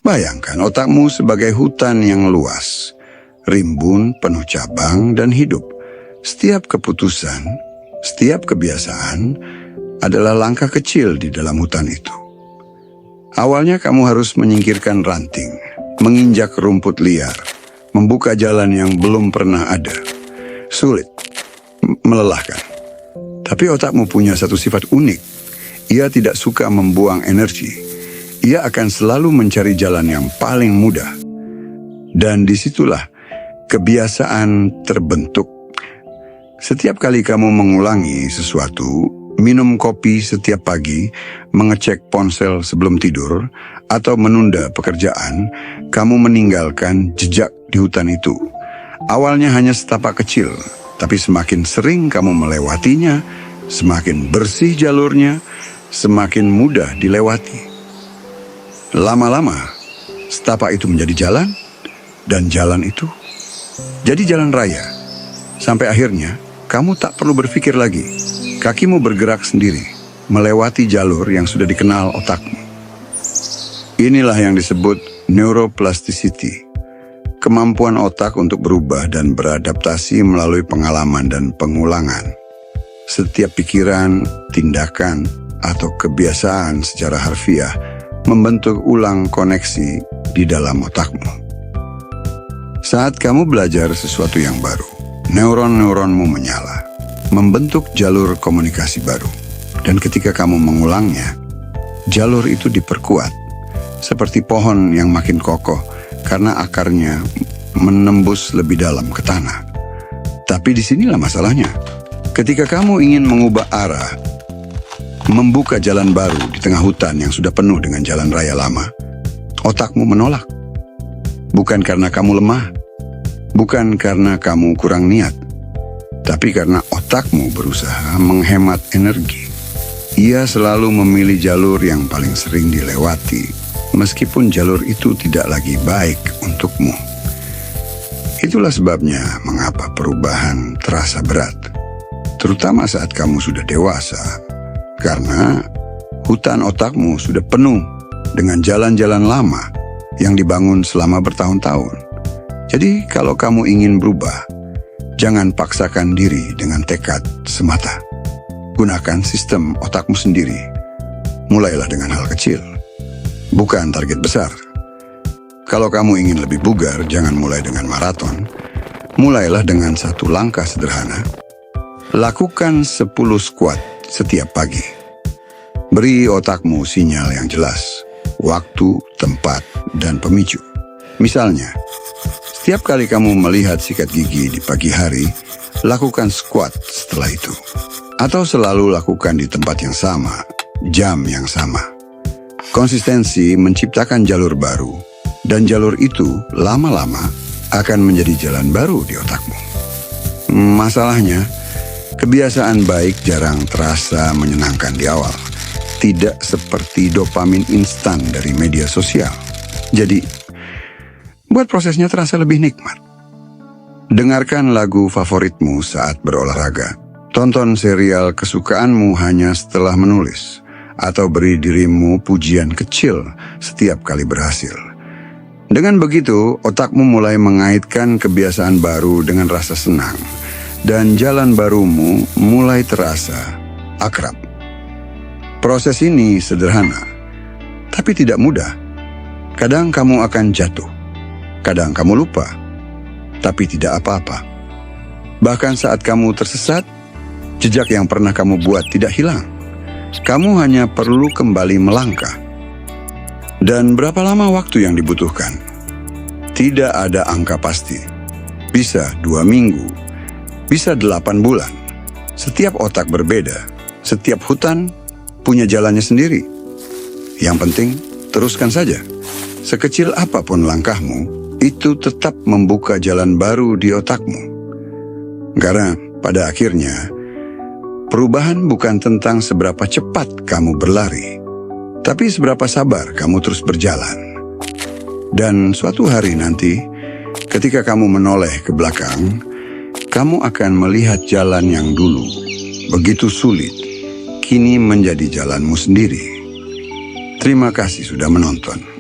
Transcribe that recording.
Bayangkan otakmu sebagai hutan yang luas, rimbun, penuh cabang, dan hidup. Setiap keputusan, setiap kebiasaan adalah langkah kecil di dalam hutan itu. Awalnya kamu harus menyingkirkan ranting, menginjak rumput liar, membuka jalan yang belum pernah ada. Sulit, melelahkan. Tapi otakmu punya satu sifat unik. Ia tidak suka membuang energi. Ia akan selalu mencari jalan yang paling mudah. Dan disitulah kebiasaan terbentuk. Setiap kali kamu mengulangi sesuatu, minum kopi setiap pagi, mengecek ponsel sebelum tidur, atau menunda pekerjaan, kamu meninggalkan jejak di hutan itu. Awalnya hanya setapak kecil, tapi semakin sering kamu melewatinya, semakin bersih jalurnya, semakin mudah dilewati. Lama-lama, setapak itu menjadi jalan, dan jalan itu jadi jalan raya. Sampai akhirnya, kamu tak perlu berpikir lagi. Kakimu bergerak sendiri, melewati jalur yang sudah dikenal otakmu. Inilah yang disebut neuroplasticity. Kemampuan otak untuk berubah dan beradaptasi melalui pengalaman dan pengulangan. Setiap pikiran, tindakan, atau kebiasaan secara harfiah membentuk ulang koneksi di dalam otakmu. Saat kamu belajar sesuatu yang baru, neuron-neuronmu menyala, membentuk jalur komunikasi baru. Dan ketika kamu mengulangnya, jalur itu diperkuat, seperti pohon yang makin kokoh karena akarnya menembus lebih dalam ke tanah. Tapi disinilah masalahnya. Ketika kamu ingin mengubah arah, membuka jalan baru di tengah hutan yang sudah penuh dengan jalan raya lama, otakmu menolak. Bukan karena kamu lemah, bukan karena kamu kurang niat, tapi karena otakmu berusaha menghemat energi. Ia selalu memilih jalur yang paling sering dilewati, meskipun jalur itu tidak lagi baik untukmu. Itulah sebabnya mengapa perubahan terasa berat, terutama saat kamu sudah dewasa. Karena hutan otakmu sudah penuh dengan jalan-jalan lama yang dibangun selama bertahun-tahun. Jadi kalau kamu ingin berubah, jangan paksakan diri dengan tekad semata. Gunakan sistem otakmu sendiri. Mulailah dengan hal kecil, bukan target besar. Kalau kamu ingin lebih bugar, jangan mulai dengan maraton. Mulailah dengan satu langkah sederhana. Lakukan 10 squat setiap pagi. Beri otakmu sinyal yang jelas, waktu, tempat, dan pemicu. Misalnya, setiap kali kamu melihat sikat gigi di pagi hari, lakukan squat setelah itu. Atau selalu lakukan di tempat yang sama, jam yang sama. Konsistensi menciptakan jalur baru, dan jalur itu lama-lama akan menjadi jalan baru di otakmu. Masalahnya, kebiasaan baik jarang terasa menyenangkan di awal. Tidak seperti dopamin instan dari media sosial. Jadi, buat prosesnya terasa lebih nikmat. Dengarkan lagu favoritmu saat berolahraga. Tonton serial kesukaanmu hanya setelah menulis. Atau beri dirimu pujian kecil setiap kali berhasil. Dengan begitu, otakmu mulai mengaitkan kebiasaan baru dengan rasa senang. Dan jalan barumu mulai terasa akrab. Proses ini sederhana, tapi tidak mudah. Kadang kamu akan jatuh, kadang kamu lupa, tapi tidak apa-apa. Bahkan saat kamu tersesat, jejak yang pernah kamu buat tidak hilang. Kamu hanya perlu kembali melangkah. Dan berapa lama waktu yang dibutuhkan? Tidak ada angka pasti. Bisa 2 minggu, bisa 8 bulan. Setiap otak berbeda, setiap hutan punya jalannya sendiri. Yang penting, teruskan saja. Sekecil apapun langkahmu, itu tetap membuka jalan baru di otakmu. Karena pada akhirnya, perubahan bukan tentang seberapa cepat kamu berlari, tapi seberapa sabar kamu terus berjalan. Dan suatu hari nanti, ketika kamu menoleh ke belakang, kamu akan melihat jalan yang dulu begitu sulit, kini menjadi jalanmu sendiri. Terima kasih sudah menonton.